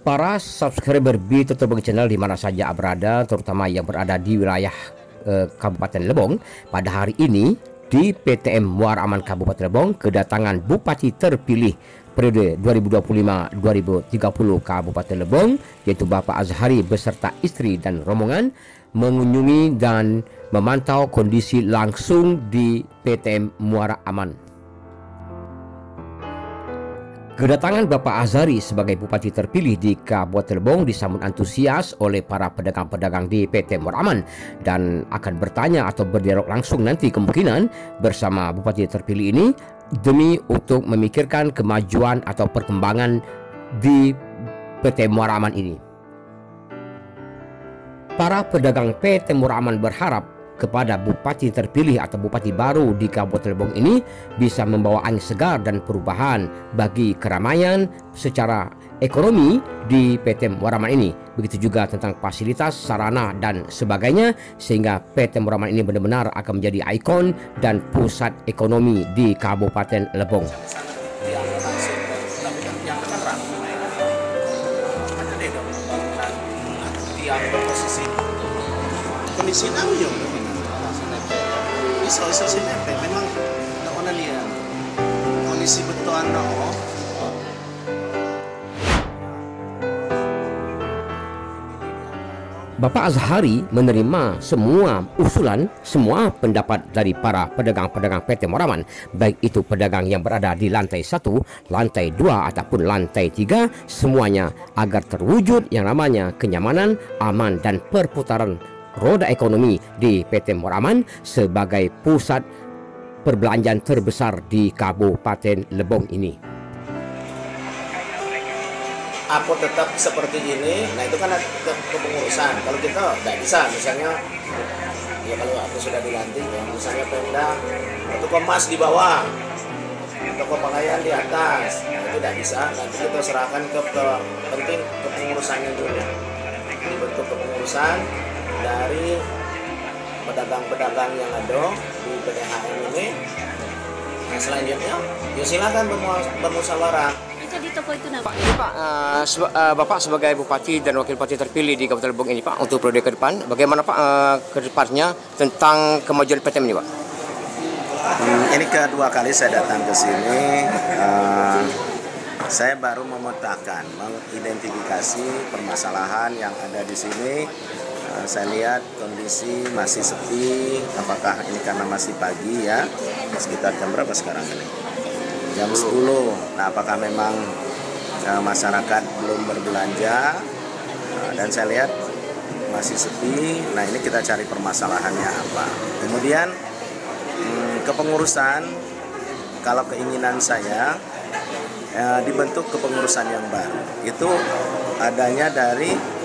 Para subscriber Bitutobong Channel di mana saja berada, terutama yang berada di wilayah Kabupaten Lebong, pada hari ini di PTM Muara Aman Kabupaten Lebong kedatangan Bupati terpilih periode 2025-2030 Kabupaten Lebong, yaitu Bapak Azhari beserta istri dan rombongan mengunjungi dan memantau kondisi langsung di PTM Muara Aman. Kedatangan Bapak Azhari sebagai Bupati terpilih di Kabupaten Lebong disambut antusias oleh para pedagang-pedagang di PT Muara Aman dan akan bertanya atau berdialog langsung nanti kemungkinan bersama Bupati terpilih ini demi untuk memikirkan kemajuan atau perkembangan di PT Muara Aman ini. Para pedagang PT Muara Aman berharap kepada Bupati terpilih atau Bupati baru di Kabupaten Lebong ini bisa membawa angin segar dan perubahan bagi keramaian secara ekonomi di PT Muara Aman ini. Begitu juga tentang fasilitas, sarana dan sebagainya, sehingga PT Muara Aman ini benar-benar akan menjadi ikon dan pusat ekonomi di Kabupaten Lebong. Kondisi tahu yo. Bisa nempe memang nggak pernah lihat kondisi betulan no. Bapak Azhari menerima semua usulan, semua pendapat dari para pedagang-pedagang PT Muara Aman, baik itu pedagang yang berada di lantai 1, lantai 2 ataupun lantai 3, semuanya agar terwujud yang namanya kenyamanan, aman dan perputaran roda ekonomi di PT Muara Aman sebagai pusat perbelanjaan terbesar di Kabupaten Lebong ini. Apa tetap seperti ini? Nah itu kan kepengurusan. Kalau kita nggak bisa, misalnya ya kalau aku sudah dilantik ya, misalnya Pemda toko emas di bawah, toko pakaian di atas, nah, itu tidak bisa. Nanti kita serahkan ke penting kepengurusannya dulu. Dibentuk kepengurusan dari pedagang-pedagang yang ada di PTHM ini. Nah selanjutnya ya silakan bermusyawarah. Itu di toko itu nama. Pak, ini Pak, Bapak sebagai Bupati dan Wakil Bupati terpilih di Kabupaten Lebong ini Pak, untuk periode ke depan, bagaimana Pak ke depannya tentang kemajuan PTM ini Pak? Ini kedua kali saya datang ke sini. Saya baru memetakan, mengidentifikasi permasalahan yang ada di sini. Saya lihat kondisi masih sepi. Apakah ini karena masih pagi ya? Sekitar jam berapa sekarang ini? Jam 10. Nah, apakah memang masyarakat belum berbelanja? Dan saya lihat masih sepi. Nah, ini kita cari permasalahannya apa. Kemudian kepengurusan, kalau keinginan saya dibentuk kepengurusan yang baru. Itu adanya dari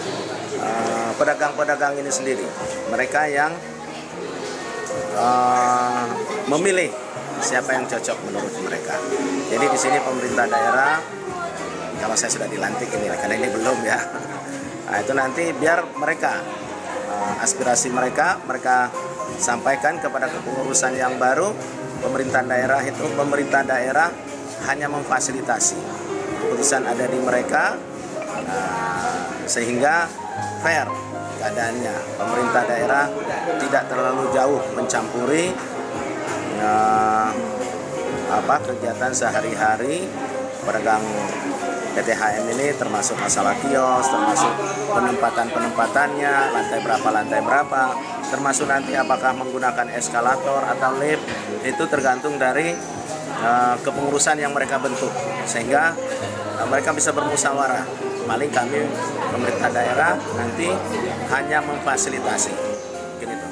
pedagang-pedagang ini sendiri. Mereka yang memilih siapa yang cocok menurut mereka. Jadi di sini pemerintah daerah, kalau saya sudah dilantik ini, karena ini belum ya. Nah, itu nanti biar mereka aspirasi mereka sampaikan kepada kepengurusan yang baru. Pemerintah daerah hanya memfasilitasi. Keputusan ada di mereka, sehingga fair keadaannya. Pemerintah daerah tidak terlalu jauh mencampuri kegiatan sehari-hari pedagang PTHM ini, termasuk masalah kios, termasuk penempatannya, lantai berapa, termasuk nanti apakah menggunakan eskalator atau lift, itu tergantung dari kepengurusan yang mereka bentuk, sehingga mereka bisa bermusyawarah. Paling kami pemerintah daerah nanti hanya memfasilitasi. Mungkin itu.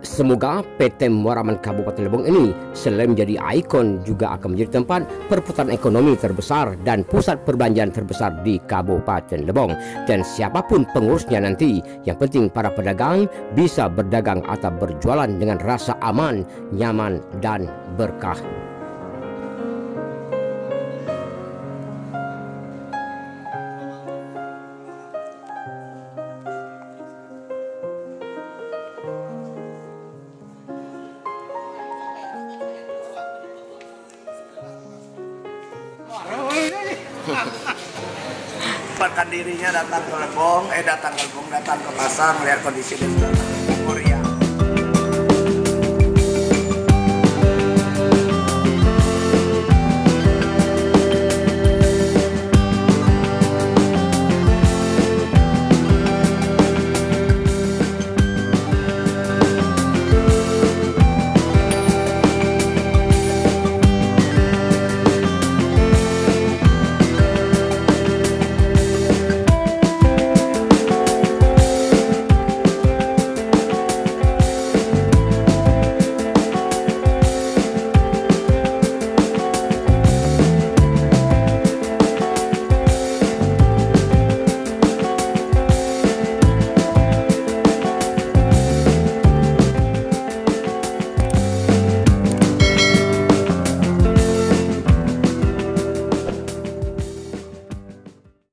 Semoga PT Muara Aman Kabupaten Lebong ini selain menjadi ikon juga akan menjadi tempat perputaran ekonomi terbesar dan pusat perbelanjaan terbesar di Kabupaten Lebong. Dan siapapun pengurusnya nanti, yang penting para pedagang bisa berdagang atau berjualan dengan rasa aman, nyaman dan berkah. menyempatkan dirinya datang ke Lebong, datang ke pasar melihat kondisi di sana.